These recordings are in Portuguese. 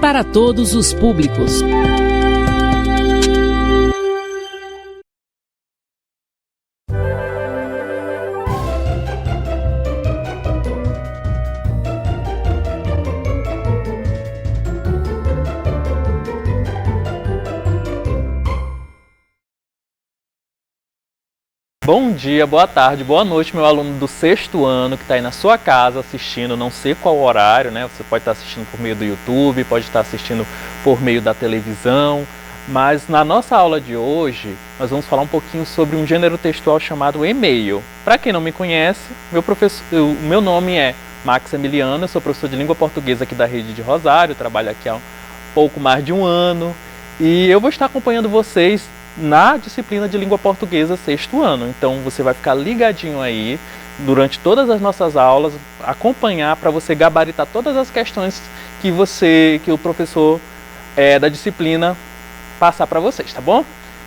para todos os públicos. Bom dia, boa tarde, boa noite, meu aluno do 6º ano que está aí na sua casa assistindo, não sei qual horário, né? Você pode estar assistindo por meio do YouTube, pode estar assistindo por meio da televisão, mas na nossa aula de hoje nós vamos falar um pouquinho sobre um gênero textual chamado e-mail. Para quem não me conhece, meu nome é Max Emiliano, eu sou professor de língua portuguesa aqui da Rede de Rosário, trabalho aqui há um pouco mais de um ano e eu vou estar acompanhando vocês na disciplina de língua portuguesa 6º ano. Então você vai ficar ligadinho aí durante todas as nossas aulas, acompanhar para você gabaritar todas as questões que o professor da disciplina passar para vocês, tá bom?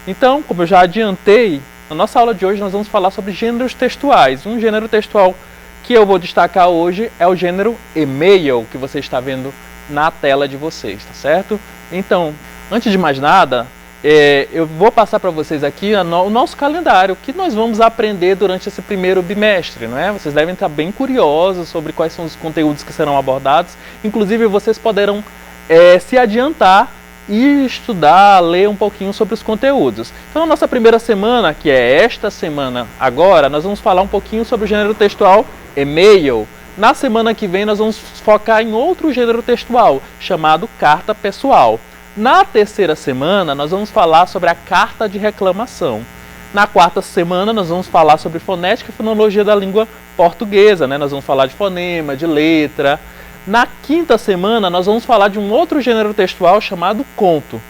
Então, como eu já adiantei, na nossa aula de hoje nós vamos falar sobre gêneros textuais. Um gênero textual que eu vou destacar hoje é o gênero e-mail, que você está vendo na tela de vocês, tá certo? Então, antes de mais nada, eu vou passar para vocês aqui o nosso calendário, que nós vamos aprender durante esse primeiro bimestre, não é? Vocês devem estar bem curiosos sobre quais são os conteúdos que serão abordados. Inclusive, vocês poderão se adiantar e estudar, ler um pouquinho sobre os conteúdos. Então, na nossa primeira semana, que é esta semana agora, nós vamos falar um pouquinho sobre o gênero textual e-mail. Na semana que vem, nós vamos focar em outro gênero textual, chamado carta pessoal. Na terceira semana, nós vamos falar sobre a carta de reclamação. Na quarta semana, nós vamos falar sobre fonética e fonologia da língua portuguesa, né? Nós vamos falar de fonema, de letra. Na quinta semana, nós vamos falar de um outro gênero textual chamado conto.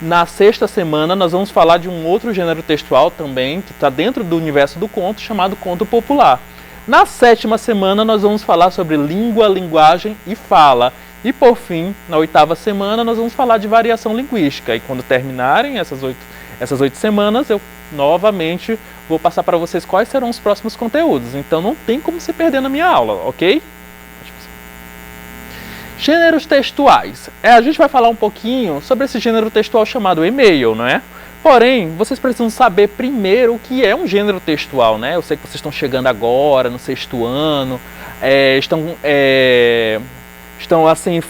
Na sexta semana, nós vamos falar de um outro gênero textual também, que está dentro do universo do conto, chamado conto popular. Na sétima semana, nós vamos falar sobre língua, linguagem e fala. E por fim, na oitava semana, nós vamos falar de variação linguística. E quando terminarem essas oito semanas, eu novamente vou passar para vocês quais serão os próximos conteúdos. Então não tem como se perder na minha aula, ok? Gêneros textuais. A gente vai falar um pouquinho sobre esse gênero textual chamado e-mail, não é? Porém, vocês precisam saber primeiro o que é um gênero textual, né? Eu sei que vocês estão chegando agora, no 6º ano, estão assim,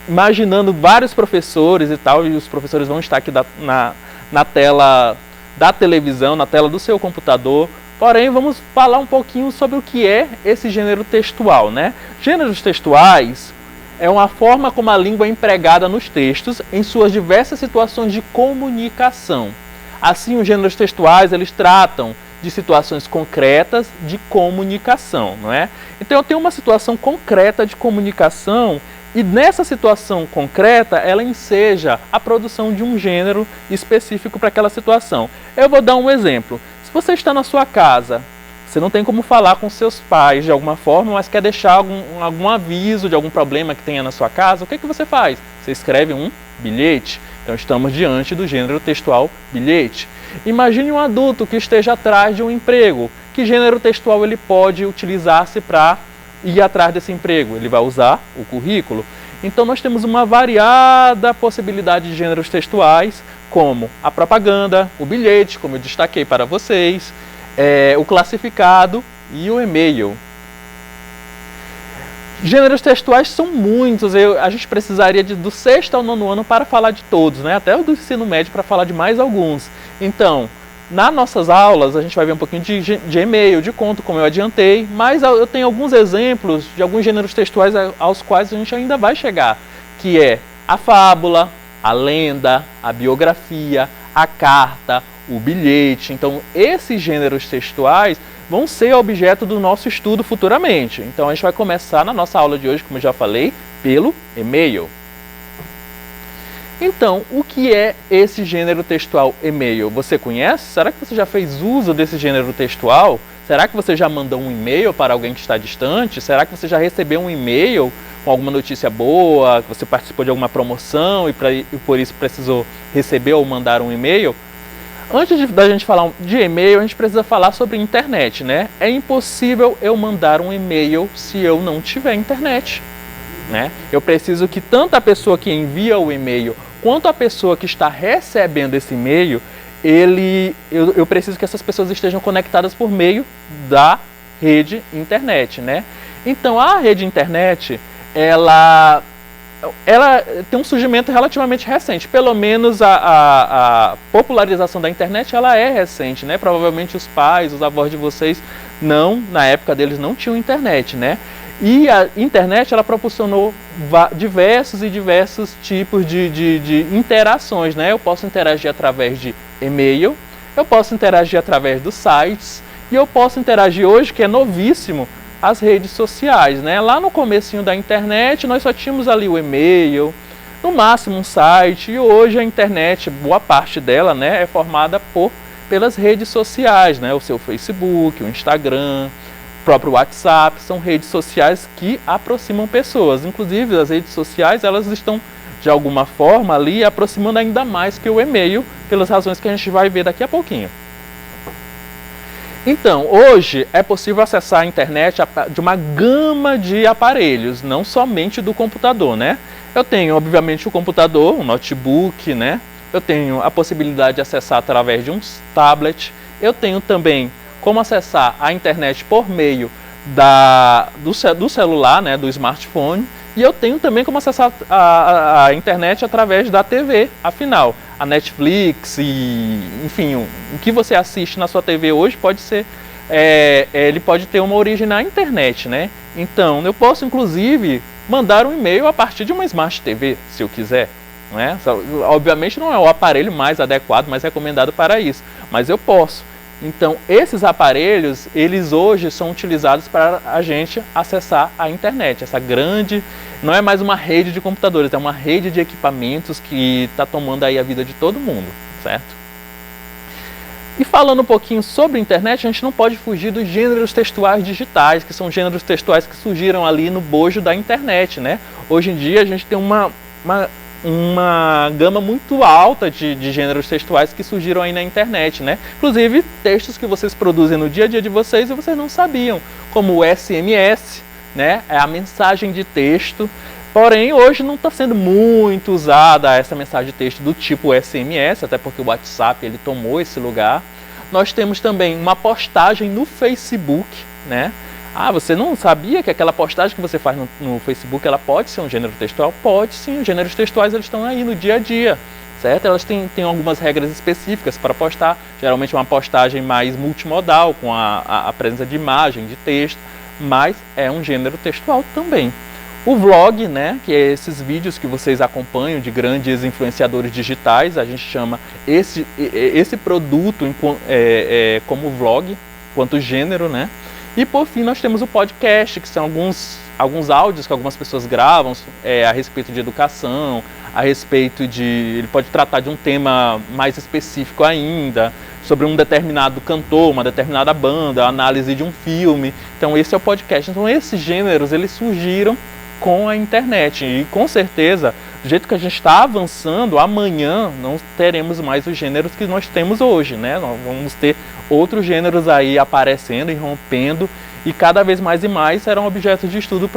imaginando vários professores e tal, e os professores vão estar aqui na tela da televisão, na tela do seu computador. Porém, vamos falar um pouquinho sobre o que é esse gênero textual, né? Gêneros textuais é uma forma como a língua é empregada nos textos em suas diversas situações de comunicação. Assim, os gêneros textuais, eles tratam de situações concretas de comunicação, não é? Então, eu tenho uma situação concreta de comunicação e nessa situação concreta, ela enseja a produção de um gênero específico para aquela situação. Eu vou dar um exemplo. Se você está na sua casa, você não tem como falar com seus pais de alguma forma, mas quer deixar algum aviso de algum problema que tenha na sua casa, o que você faz? Você escreve um bilhete. Então, estamos diante do gênero textual bilhete. Imagine um adulto que esteja atrás de um emprego. Que gênero textual ele pode utilizar-se para ir atrás desse emprego? Ele vai usar o currículo. Então, nós temos uma variada possibilidade de gêneros textuais, como a propaganda, o bilhete, como eu destaquei para vocês, o classificado e o e-mail. Gêneros textuais são muitos, a gente precisaria do 6º ao 9º ano para falar de todos, né? Até o do ensino médio para falar de mais alguns. Então, nas nossas aulas, a gente vai ver um pouquinho de e-mail, de conto, como eu adiantei, mas eu tenho alguns exemplos de alguns gêneros textuais aos quais a gente ainda vai chegar, que é a fábula, a lenda, a biografia, a carta, o bilhete. Então, esses gêneros textuais vão ser objeto do nosso estudo futuramente. Então, a gente vai começar na nossa aula de hoje, como eu já falei, pelo e-mail. Então, o que é esse gênero textual e-mail? Você conhece? Será que você já fez uso desse gênero textual? Será que você já mandou um e-mail para alguém que está distante? Será que você já recebeu um e-mail com alguma notícia boa, que você participou de alguma promoção e por isso precisou receber ou mandar um e-mail? Antes da gente falar de e-mail, a gente precisa falar sobre internet, né? É impossível eu mandar um e-mail se eu não tiver internet. né? Eu preciso que tanto a pessoa que envia o e-mail quanto a pessoa que está recebendo esse e-mail, eu preciso que essas pessoas estejam conectadas por meio da rede internet, né? Então a rede internet, ela tem um surgimento relativamente recente, pelo menos a popularização da internet ela é recente, né? Provavelmente os pais, os avós de vocês na época deles não tinham internet, né? E a internet ela proporcionou diversos tipos de interações, né? Eu posso interagir através de e-mail, eu posso interagir através dos sites e eu posso interagir hoje, que é novíssimo, as redes sociais, né? Lá no comecinho da internet nós só tínhamos ali o e-mail, no máximo um site, e hoje a internet, boa parte dela, né, é formada pelas redes sociais, né? O seu Facebook, o Instagram, o próprio WhatsApp, são redes sociais que aproximam pessoas. Inclusive as redes sociais elas estão de alguma forma ali aproximando ainda mais que o e-mail, pelas razões que a gente vai ver daqui a pouquinho. Então, hoje é possível acessar a internet de uma gama de aparelhos, não somente do computador, né? Eu tenho, obviamente, o computador, um notebook, né? Eu tenho a possibilidade de acessar através de um tablet. Eu tenho também como acessar a internet por meio do celular, né? Do smartphone. E eu tenho também como acessar a internet através da TV. Afinal, a Netflix e, enfim, o que você assiste na sua TV hoje pode ser, ele pode ter uma origem na internet, né? Então, eu posso, inclusive, mandar um e-mail a partir de uma Smart TV, se eu quiser. Não é? Obviamente não é o aparelho mais adequado, mais recomendado para isso, mas eu posso. Então, esses aparelhos, eles hoje são utilizados para a gente acessar a internet. Essa grande, não é mais uma rede de computadores, é uma rede de equipamentos que está tomando aí a vida de todo mundo, certo? E falando um pouquinho sobre a internet, a gente não pode fugir dos gêneros textuais digitais, que são gêneros textuais que surgiram ali no bojo da internet, né? Hoje em dia a gente tem uma gama muito alta de gêneros textuais que surgiram aí na internet, né? Inclusive textos que vocês produzem no dia a dia de vocês e vocês não sabiam, como o SMS, né? É a mensagem de texto. Porém, hoje não está sendo muito usada essa mensagem de texto do tipo SMS, até porque o WhatsApp ele tomou esse lugar. Nós temos também uma postagem no Facebook, né? Ah, você não sabia que aquela postagem que você faz no Facebook, ela pode ser um gênero textual? Pode sim, os gêneros textuais eles estão aí no dia a dia, certo? Elas têm algumas regras específicas para postar, geralmente uma postagem mais multimodal, com a presença de imagem, de texto, mas é um gênero textual também. O vlog, né, que é esses vídeos que vocês acompanham de grandes influenciadores digitais, a gente chama esse produto como vlog, quanto gênero, né? E por fim nós temos o podcast, que são alguns áudios que algumas pessoas gravam a respeito de educação, a respeito ele pode tratar de um tema mais específico ainda, sobre um determinado cantor, uma determinada banda, a análise de um filme. Então esse é o podcast. Então esses gêneros eles surgiram com a internet e com certeza, do jeito que a gente está avançando, amanhã não teremos mais os gêneros que nós temos hoje, né? Nós vamos ter outros gêneros aí aparecendo e rompendo e cada vez mais e mais serão objetos de estudo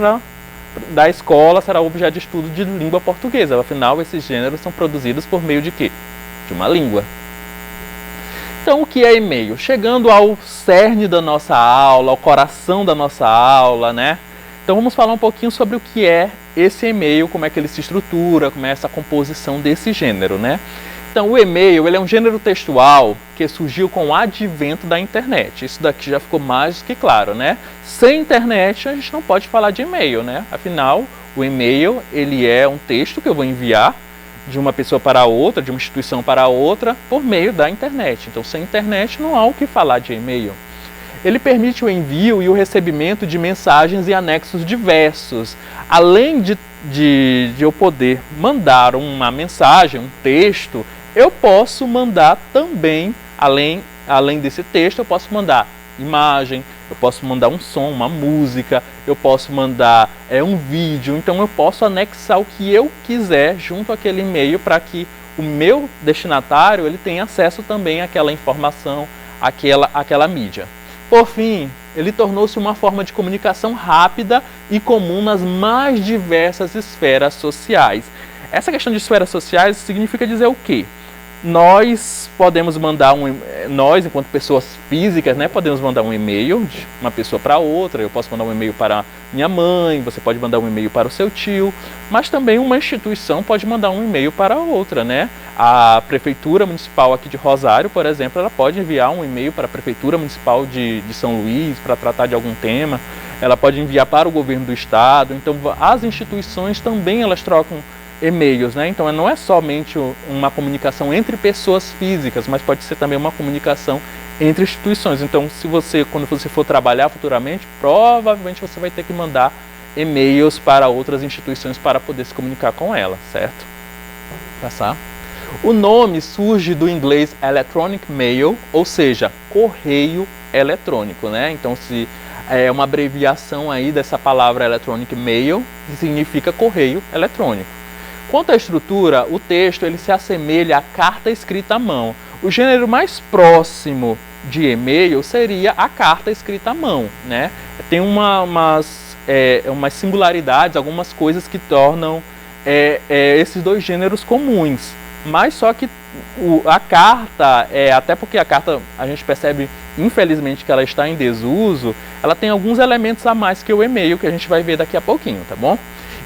da escola, será objeto de estudo de língua portuguesa. Afinal, esses gêneros são produzidos por meio de quê? De uma língua. Então, o que é e-mail? Chegando ao cerne da nossa aula, ao coração da nossa aula, né? Então vamos falar um pouquinho sobre o que é esse e-mail, como é que ele se estrutura, como é essa composição desse gênero, né? Então o e-mail ele é um gênero textual que surgiu com o advento da internet. Isso daqui já ficou mais do que claro, né? Sem internet a gente não pode falar de e-mail, né? Afinal, o e-mail ele é um texto que eu vou enviar de uma pessoa para outra, de uma instituição para outra, por meio da internet. Então sem internet não há o que falar de e-mail. Ele permite o envio e o recebimento de mensagens e anexos diversos. Além de eu poder mandar uma mensagem, um texto, eu posso mandar também, além desse texto, eu posso mandar imagem, eu posso mandar um som, uma música, eu posso mandar um vídeo. Então eu posso anexar o que eu quiser junto àquele e-mail para que o meu destinatário ele tenha acesso também àquela informação, àquela mídia. Por fim, ele tornou-se uma forma de comunicação rápida e comum nas mais diversas esferas sociais. Essa questão de esferas sociais significa dizer o quê? Nós podemos mandar nós, enquanto pessoas físicas, né, podemos mandar um e-mail de uma pessoa para outra. Eu posso mandar um e-mail para minha mãe, você pode mandar um e-mail para o seu tio, mas também uma instituição pode mandar um e-mail para outra, né? A Prefeitura Municipal aqui de Rosário, por exemplo, ela pode enviar um e-mail para a Prefeitura Municipal de São Luís para tratar de algum tema. Ela pode enviar para o governo do estado. Então, as instituições também elas trocam e-mails, né? Então não é somente uma comunicação entre pessoas físicas, mas pode ser também uma comunicação entre instituições. Então, quando você for trabalhar futuramente, provavelmente você vai ter que mandar e-mails para outras instituições para poder se comunicar com elas, certo? Passar. O nome surge do inglês electronic mail, ou seja, correio eletrônico, né? Então, se é uma abreviação aí dessa palavra electronic mail, que significa correio eletrônico. Quanto à estrutura, o texto ele se assemelha à carta escrita à mão. O gênero mais próximo de e-mail seria a carta escrita à mão, né? Tem umas singularidades, algumas coisas que tornam esses dois gêneros comuns. Mas só que a carta, até porque a carta a gente percebe, infelizmente, que ela está em desuso, ela tem alguns elementos a mais que o e-mail, que a gente vai ver daqui a pouquinho, tá bom?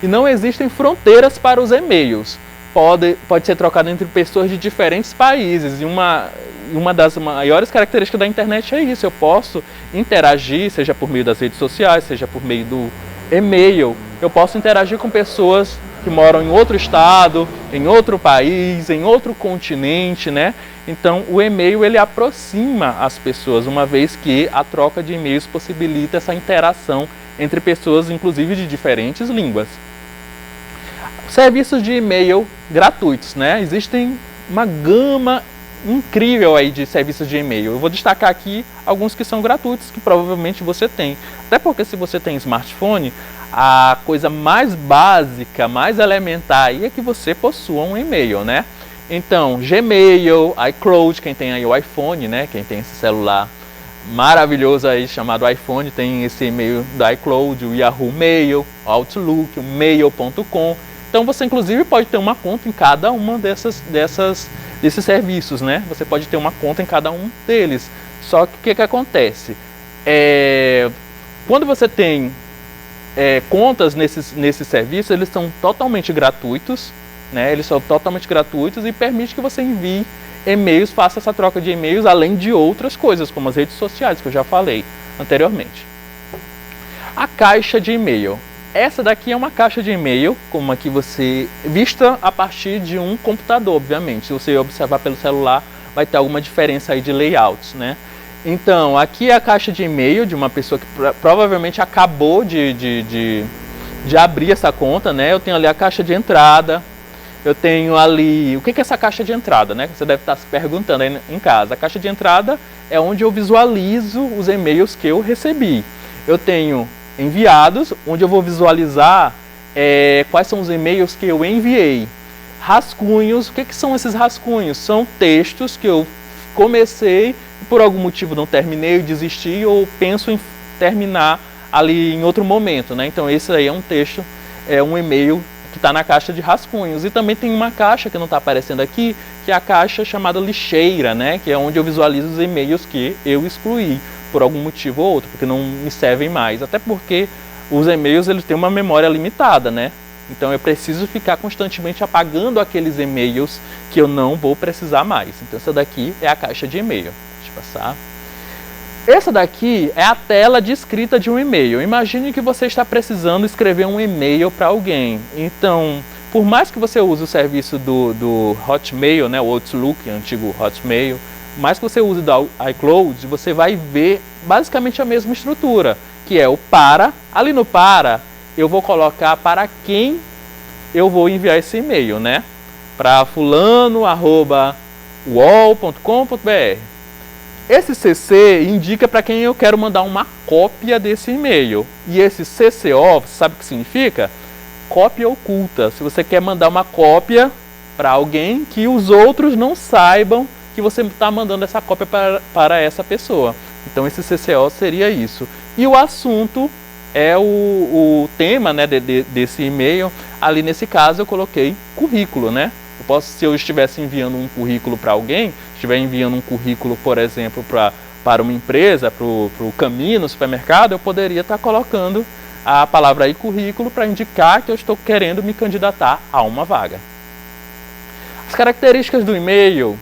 E não existem fronteiras para os e-mails. Pode ser trocado entre pessoas de diferentes países. E uma das maiores características da internet é isso. Eu posso interagir, seja por meio das redes sociais, seja por meio do e-mail. Eu posso interagir com pessoas que moram em outro estado, em outro país, em outro continente, né? Então, o e-mail ele aproxima as pessoas, uma vez que a troca de e-mails possibilita essa interação entre pessoas, inclusive de diferentes línguas. Serviços de e-mail gratuitos, né? Existem uma gama incrível aí de serviços de e-mail. Eu vou destacar aqui alguns que são gratuitos, que provavelmente você tem. Até porque se você tem smartphone, a coisa mais básica, mais elementar aí é que você possua um e-mail, né? Então, Gmail, iCloud, quem tem aí o iPhone, né? Quem tem esse celular maravilhoso aí chamado iPhone, tem esse e-mail da iCloud, o Yahoo Mail, o Outlook, o mail.com. Então você inclusive pode ter uma conta em cada uma desses serviços, né? Você pode ter uma conta em cada um deles. Só que o que acontece? Quando você tem contas nesses serviços, eles são totalmente gratuitos, né? Eles são totalmente gratuitos e permite que você envie e-mails, faça essa troca de e-mails, além de outras coisas, como as redes sociais, que eu já falei anteriormente. A caixa de e-mail. Essa daqui é uma caixa de e-mail, como aqui você vista a partir de um computador, obviamente. Se você observar pelo celular, vai ter alguma diferença aí de layouts, né? Então, aqui é a caixa de e-mail de uma pessoa que provavelmente acabou de abrir essa conta, né? Eu tenho ali a caixa de entrada, eu tenho ali... O que é essa caixa de entrada, né? Você deve estar se perguntando aí em casa. A caixa de entrada é onde eu visualizo os e-mails que eu recebi. Eu tenho enviados, onde eu vou visualizar quais são os e-mails que eu enviei. Rascunhos, o que são esses rascunhos? São textos que eu comecei e por algum motivo não terminei, desisti ou penso em terminar ali em outro momento, né? Então esse aí é um texto, é um e-mail que está na caixa de rascunhos. E também tem uma caixa que não está aparecendo aqui, que é a caixa chamada lixeira, né? Que é onde eu visualizo os e-mails que eu excluí por algum motivo ou outro, porque não me servem mais. Até porque os e-mails eles têm uma memória limitada, né? Então eu preciso ficar constantemente apagando aqueles e-mails que eu não vou precisar mais. Então essa daqui é a caixa de e-mail. Deixa eu passar. Essa daqui é a tela de escrita de um e-mail. Imagine que você está precisando escrever um e-mail para alguém. Então, por mais que você use o serviço do Hotmail, né, o Outlook, antigo Hotmail, mais que você use do iCloud, você vai ver basicamente a mesma estrutura, que é o para. Ali no para, eu vou colocar para quem eu vou enviar esse e-mail, né? Para fulano@uol.com.br. Esse CC indica para quem eu quero mandar uma cópia desse e-mail. E esse CCO, você sabe o que significa? Cópia oculta. Se você quer mandar uma cópia para alguém que os outros não saibam que você está mandando essa cópia para essa pessoa. Então esse CCO seria isso. E o assunto é o tema, né, desse e-mail. Ali nesse caso eu coloquei currículo, né? Se eu estivesse enviando um currículo para alguém, estiver enviando um currículo, por exemplo, para uma empresa, para o caminho no supermercado, eu poderia estar colocando a palavra aí currículo para indicar que eu estou querendo me candidatar a uma vaga. As características do e-mail,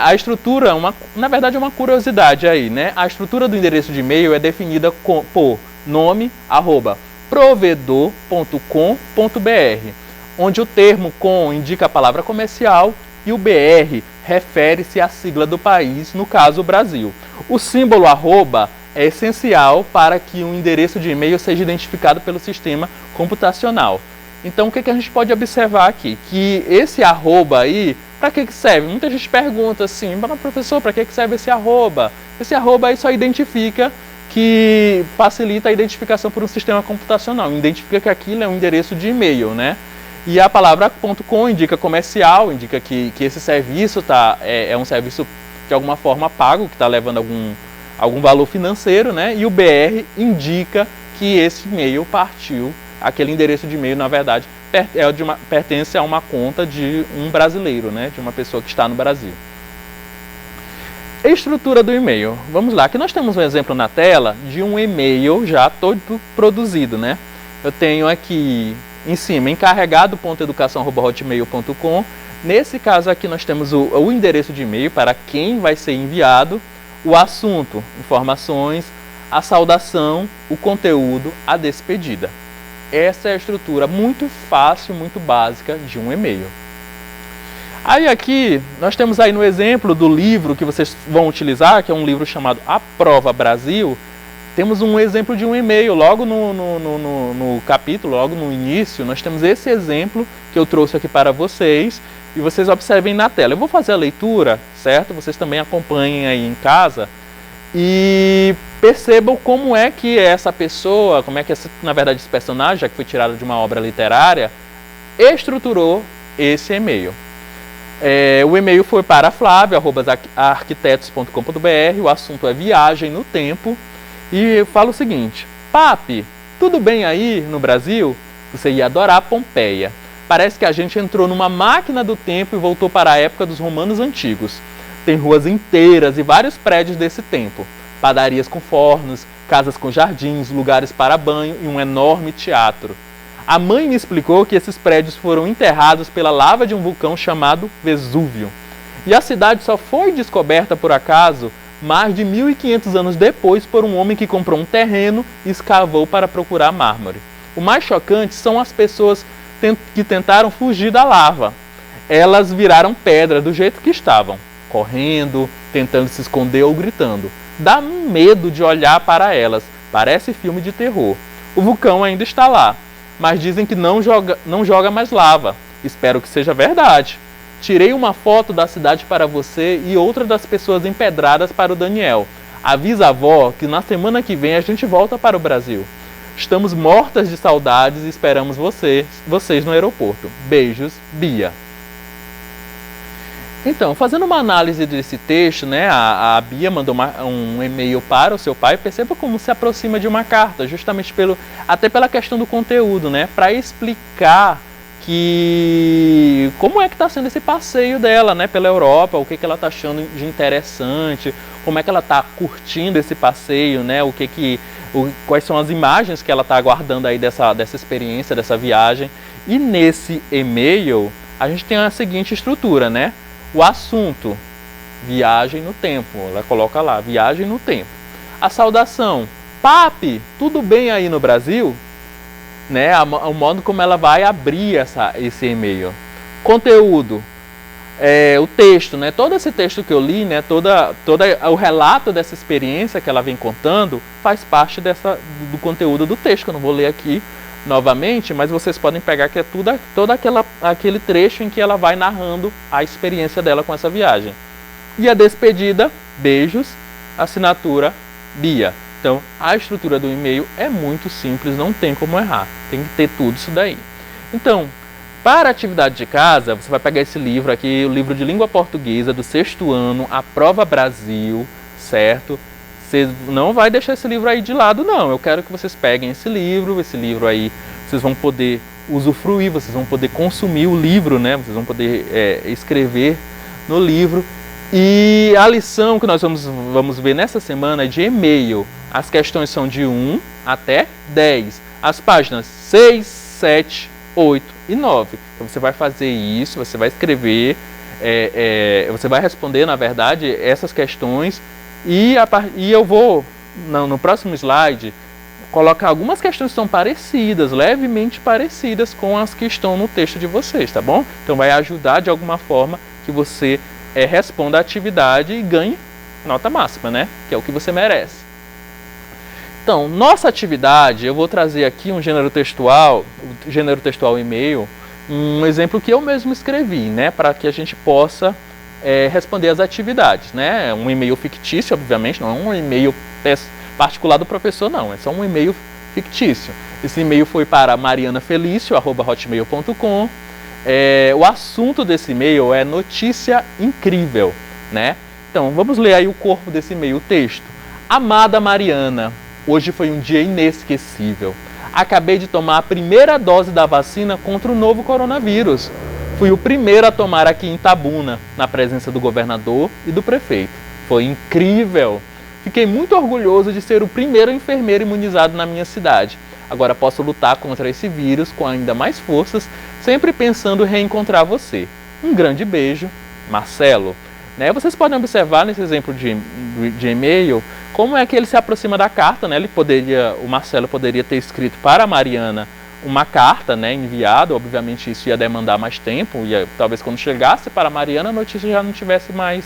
a estrutura, na verdade é uma curiosidade aí, né? A estrutura do endereço de e-mail é definida por nome, @provedor.com.br, onde o termo com indica a palavra comercial e o BR refere-se à sigla do país, no caso o Brasil. O símbolo arroba é essencial para que o endereço de e-mail seja identificado pelo sistema computacional. Então o que a gente pode observar aqui? Que esse arroba aí, para que serve? Muita gente pergunta assim, professor, para que serve esse arroba? Esse arroba aí só identifica, que facilita a identificação por um sistema computacional, identifica que aquilo é um endereço de e-mail, né? E a palavra .com indica comercial, indica que esse serviço é um serviço de alguma forma pago, que está levando algum valor financeiro, né? E o BR indica que esse e-mail partiu, aquele endereço de e-mail, na verdade, pertence a uma conta de um brasileiro, né? De uma pessoa que está no Brasil. Estrutura do e-mail. Vamos lá, aqui nós temos um exemplo na tela de um e-mail já todo produzido, né? Eu tenho aqui em cima, encarregado.educação@hotmail.com. Nesse caso aqui nós temos o endereço de e-mail para quem vai ser enviado, o assunto, informações, a saudação, o conteúdo, a despedida. Essa é a estrutura muito fácil, muito básica de um e-mail. Aí aqui, nós temos aí no exemplo do livro que vocês vão utilizar, que é um livro chamado A Prova Brasil, temos um exemplo de um e-mail, logo no capítulo, logo no início, nós temos esse exemplo que eu trouxe aqui para vocês, e vocês observem na tela. Eu vou fazer a leitura, certo? Vocês também acompanhem aí em casa, e percebam como é que essa pessoa, como é que na verdade esse personagem, já que foi tirado de uma obra literária, estruturou esse e-mail. O e-mail foi para flavio@arquitetos.com.br, o assunto é viagem no tempo, e eu falo o seguinte: Papi, tudo bem aí no Brasil? Você ia adorar Pompeia. Parece que a gente entrou numa máquina do tempo e voltou para a época dos romanos antigos. Tem ruas inteiras e vários prédios desse tempo, padarias com fornos, casas com jardins, lugares para banho e um enorme teatro. A mãe me explicou que esses prédios foram enterrados pela lava de um vulcão chamado Vesúvio. E a cidade só foi descoberta por acaso mais de 1500 anos depois por um homem que comprou um terreno e escavou para procurar mármore. O mais chocante são as pessoas que tentaram fugir da lava. Elas viraram pedra do jeito que estavam, correndo, tentando se esconder ou gritando. Dá medo de olhar para elas, parece filme de terror. O vulcão ainda está lá, mas dizem que não joga mais lava. Espero que seja verdade. Tirei uma foto da cidade para você e outra das pessoas empedradas para o Daniel. Avisa a avó que na semana que vem a gente volta para o Brasil. Estamos mortas de saudades e esperamos vocês no aeroporto. Beijos, Bia. Então, fazendo uma análise desse texto, né, a Bia mandou um e-mail para o seu pai. Perceba como se aproxima de uma carta, justamente até pela questão do conteúdo, né, para explicar como é que está sendo esse passeio dela, né, pela Europa, o que ela está achando de interessante, como é que ela está curtindo esse passeio, né, quais são as imagens que ela está aguardando aí dessa experiência, dessa viagem. E nesse e-mail a gente tem a seguinte estrutura, né? O assunto, viagem no tempo, ela coloca lá, viagem no tempo. A saudação, Papi, tudo bem aí no Brasil? Né, o modo como ela vai abrir esse e-mail. Conteúdo, o texto, né, todo esse texto que eu li, né, todo o relato dessa experiência que ela vem contando, faz parte do conteúdo do texto, que eu não vou ler aqui novamente, mas vocês podem pegar que é todo aquele trecho em que ela vai narrando a experiência dela com essa viagem. E a despedida, beijos, assinatura, Bia. Então, a estrutura do e-mail é muito simples, não tem como errar. Tem que ter tudo isso daí. Então, para a atividade de casa, você vai pegar esse livro aqui, o livro de língua portuguesa do 6º ano, A Prova Brasil, certo? você não vai deixar esse livro aí de lado, não. Eu quero que vocês peguem esse livro aí vocês vão poder usufruir, vocês vão poder consumir o livro, né? Vocês vão poder escrever no livro. E a lição que nós vamos ver nessa semana é de e-mail. As questões são de 1 até 10. As páginas 6, 7, 8 e 9. Então você vai fazer isso, você vai escrever, você vai responder, na verdade, essas questões. E eu vou, no próximo slide, colocar algumas questões que são parecidas, levemente parecidas com as que estão no texto de vocês, tá bom? Então vai ajudar de alguma forma que você responda a atividade e ganhe nota máxima, né? Que é o que você merece. Então, nossa atividade, eu vou trazer aqui um gênero textual e-mail, um exemplo que eu mesmo escrevi, né? Para que a gente possa responder as atividades, né? Um e-mail fictício, obviamente, não é um e-mail particular do professor, não, é só um e-mail fictício. Esse e-mail foi para marianafelicio@hotmail.com. O assunto desse e-mail é notícia incrível, né? Então, vamos ler aí o corpo desse e-mail, o texto. Amada Mariana, hoje foi um dia inesquecível. Acabei de tomar a primeira dose da vacina contra o novo coronavírus. Fui o primeiro a tomar aqui em Itabuna, na presença do governador e do prefeito. Foi incrível! Fiquei muito orgulhoso de ser o primeiro enfermeiro imunizado na minha cidade. Agora posso lutar contra esse vírus com ainda mais forças, sempre pensando em reencontrar você. Um grande beijo, Marcelo. Né? Vocês podem observar nesse exemplo de e-mail como é que ele se aproxima da carta. Né? O Marcelo poderia ter escrito para a Mariana uma carta, né, enviada. Obviamente isso ia demandar mais tempo, talvez quando chegasse para a Mariana a notícia já não tivesse mais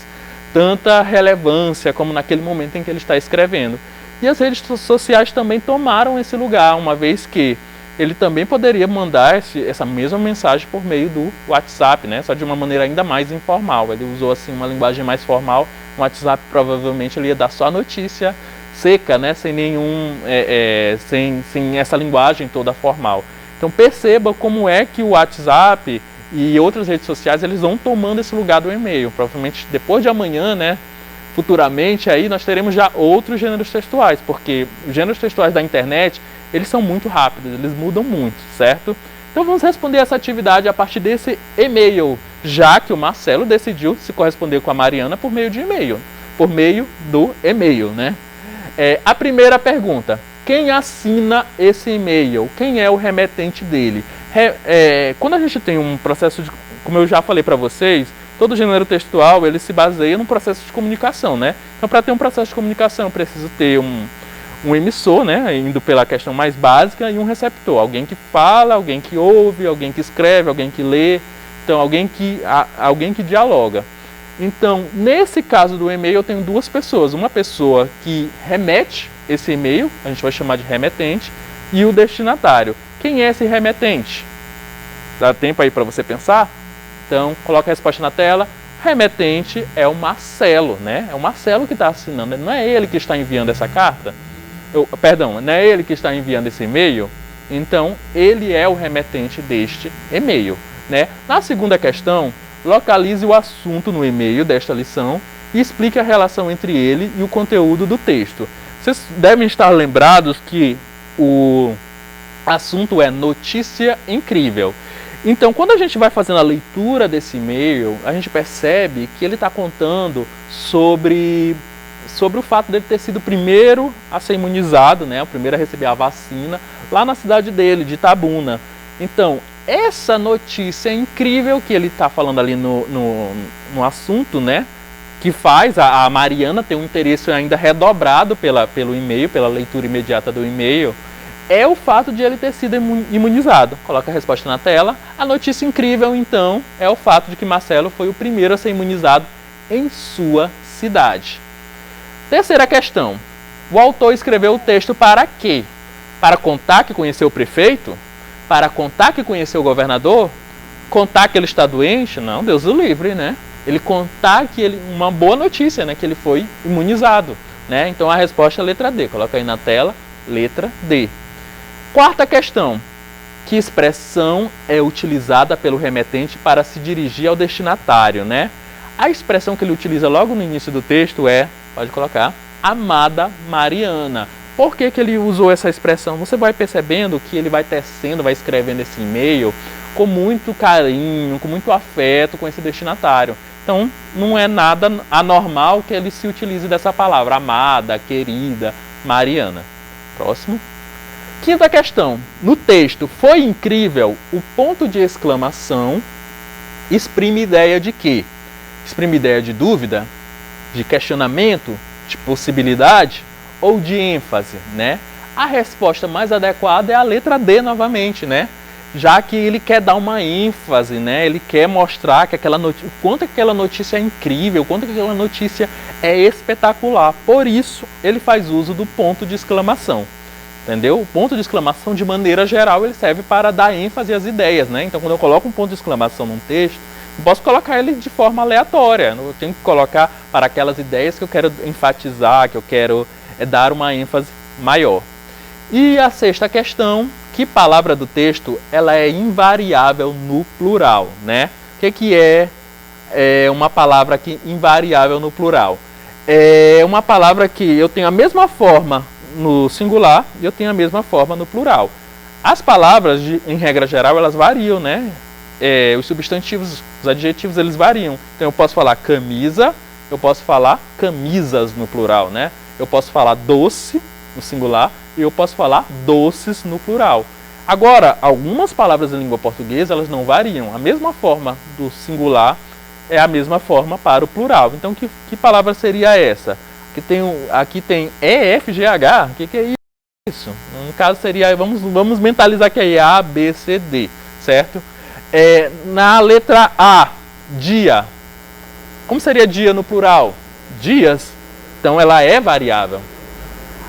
tanta relevância como naquele momento em que ele está escrevendo. E as redes sociais também tomaram esse lugar, uma vez que ele também poderia mandar essa mesma mensagem por meio do WhatsApp, né? Só de uma maneira ainda mais informal. Ele usou assim uma linguagem mais formal. No WhatsApp provavelmente ele ia dar só a notícia seca, né? Sem sem essa linguagem toda formal. Então perceba como é que o WhatsApp e outras redes sociais eles vão tomando esse lugar do e-mail. Provavelmente depois de amanhã, né? Futuramente aí nós teremos já outros gêneros textuais, porque os gêneros textuais da internet eles são muito rápidos, eles mudam muito, certo? Então vamos responder essa atividade a partir desse e-mail, já que o Marcelo decidiu se corresponder com a Mariana por meio de e-mail, por meio do e-mail, né? A primeira pergunta: quem assina esse e-mail? Quem é o remetente dele? Quando a gente tem um processo de, como eu já falei para vocês, todo gênero textual ele se baseia num processo de comunicação, né? Então, para ter um processo de comunicação, eu preciso ter um emissor, né? Indo pela questão mais básica, e um receptor. Alguém que fala, alguém que ouve, alguém que escreve, alguém que lê. Então, alguém que dialoga. Então, nesse caso do e-mail, eu tenho duas pessoas. Uma pessoa que remete esse e-mail, a gente vai chamar de remetente, e o destinatário. Quem é esse remetente? Dá tempo aí para você pensar? Então, coloca a resposta na tela. Remetente é o Marcelo, né? É o Marcelo que está assinando. Não é ele que está enviando essa carta. Não é ele que está enviando esse e-mail. Então, ele é o remetente deste e-mail, né? Na segunda questão, localize o assunto no e-mail desta lição e explique a relação entre ele e o conteúdo do texto. Vocês devem estar lembrados que o assunto é notícia incrível. Então, quando a gente vai fazendo a leitura desse e-mail, a gente percebe que ele está contando sobre o fato dele ter sido o primeiro a ser imunizado, né, o primeiro a receber a vacina, lá na cidade dele, de Itabuna. Então, essa notícia incrível que ele está falando ali no assunto, né, que faz a Mariana ter um interesse ainda redobrado pelo e-mail, pela leitura imediata do e-mail, é o fato de ele ter sido imunizado. Coloca a resposta na tela. A notícia incrível, então, é o fato de que Marcelo foi o primeiro a ser imunizado em sua cidade. Terceira questão. O autor escreveu o texto para quê? Para contar que conheceu o prefeito? Para contar que conheceu o governador? Contar que ele está doente? Não, Deus o livre, né? Ele contar que uma boa notícia, né? Que ele foi imunizado, né? Então a resposta é a letra D. Coloca aí na tela, letra D. Quarta questão. Que expressão é utilizada pelo remetente para se dirigir ao destinatário, né? A expressão que ele utiliza logo no início do texto é, pode colocar, amada Mariana. Por que ele usou essa expressão? Você vai percebendo que ele vai tecendo, vai escrevendo esse e-mail com muito carinho, com muito afeto com esse destinatário. Então, não é nada anormal que ele se utilize dessa palavra, amada, querida, Mariana. Próximo. Quinta questão. No texto, foi incrível, o ponto de exclamação exprime ideia de quê? Exprime ideia de dúvida, de questionamento, de possibilidade ou de ênfase, né? A resposta mais adequada é a letra D novamente, né? Já que ele quer dar uma ênfase, né? Ele quer mostrar que o quanto aquela notícia é incrível, o quanto aquela notícia é espetacular. Por isso, ele faz uso do ponto de exclamação. Entendeu? O ponto de exclamação, de maneira geral, ele serve para dar ênfase às ideias, né? Então, quando eu coloco um ponto de exclamação num texto, eu posso colocar ele de forma aleatória. Eu tenho que colocar para aquelas ideias que eu quero enfatizar, que eu quero dar uma ênfase maior. E a sexta questão, que palavra do texto ela é invariável no plural, né? O que é uma palavra aqui invariável no plural? É uma palavra que eu tenho a mesma forma no singular e eu tenho a mesma forma no plural. As palavras, em regra geral, elas variam, né? Os substantivos, os adjetivos, eles variam. Então eu posso falar camisa, eu posso falar camisas no plural, né? Eu posso falar doce no singular e eu posso falar doces no plural. Agora, algumas palavras em língua portuguesa, elas não variam. A mesma forma do singular é a mesma forma para o plural. Então, que palavra seria essa? Aqui tem EFGH, o que é isso? No caso seria, vamos mentalizar que é A, B, C, D, certo? Na letra A, dia. Como seria dia no plural? Dias. Então ela é variável.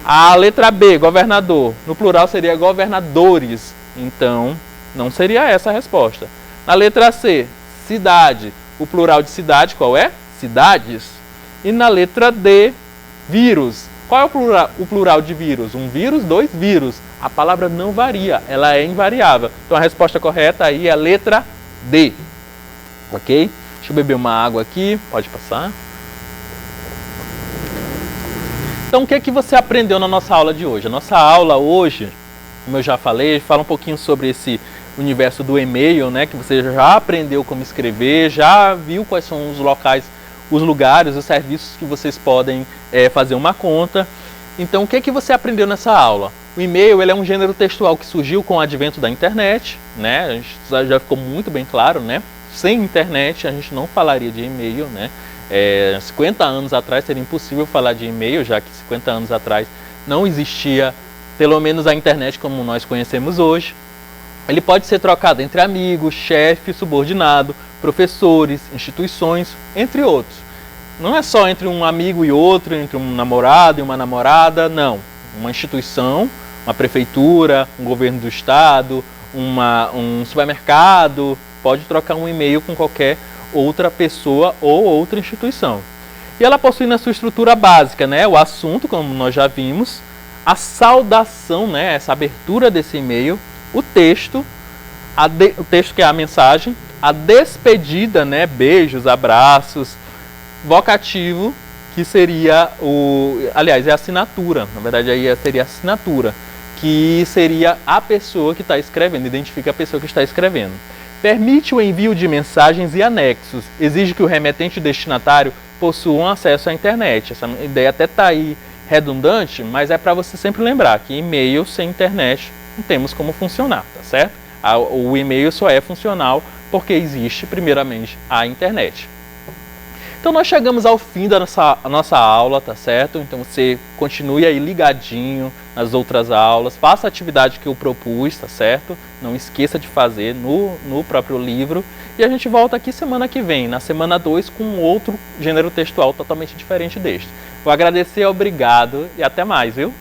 A letra B, governador. No plural seria governadores. Então não seria essa a resposta. Na letra C, cidade. O plural de cidade qual é? Cidades. E na letra D, vírus. Qual é o plural de vírus? Um vírus, dois vírus. A palavra não varia, ela é invariável. Então a resposta correta aí é a letra D. Ok? Deixa eu beber uma água aqui, pode passar. Então o que você aprendeu na nossa aula de hoje? A nossa aula hoje, como eu já falei, fala um pouquinho sobre esse universo do e-mail, né? Que você já aprendeu como escrever, já viu quais são os locais, os lugares, os serviços que vocês podem fazer uma conta. Então, o que você aprendeu nessa aula? O e-mail ele é um gênero textual que surgiu com o advento da internet, né? A gente já ficou muito bem claro, né? Sem internet, a gente não falaria de e-mail, né? 50 anos atrás seria impossível falar de e-mail, já que 50 anos atrás não existia, pelo menos a internet como nós conhecemos hoje. Ele pode ser trocado entre amigos, chefe, subordinado, professores, instituições, entre outros. Não é só entre um amigo e outro, entre um namorado e uma namorada, não. Uma instituição, uma prefeitura, um governo do estado, um supermercado, pode trocar um e-mail com qualquer outra pessoa ou outra instituição. E ela possui na sua estrutura básica, né, o assunto, como nós já vimos, a saudação, né, essa abertura desse e-mail, o texto que é a mensagem, a despedida, né, beijos, abraços, vocativo, que seria aliás, é a assinatura, na verdade aí seria a assinatura, que seria a pessoa que está escrevendo, identifica a pessoa que está escrevendo. Permite o envio de mensagens e anexos, exige que o remetente e o destinatário possuam acesso à internet. Essa ideia até está aí redundante, mas é para você sempre lembrar que e-mail sem internet não temos como funcionar, tá certo? O e-mail só é funcional porque existe, primeiramente, a internet. Então nós chegamos ao fim da nossa aula, tá certo? Então você continue aí ligadinho nas outras aulas, faça a atividade que eu propus, tá certo? Não esqueça de fazer no próprio livro. E a gente volta aqui semana que vem, na semana 2, com outro gênero textual totalmente diferente deste. Vou agradecer, obrigado e até mais, viu?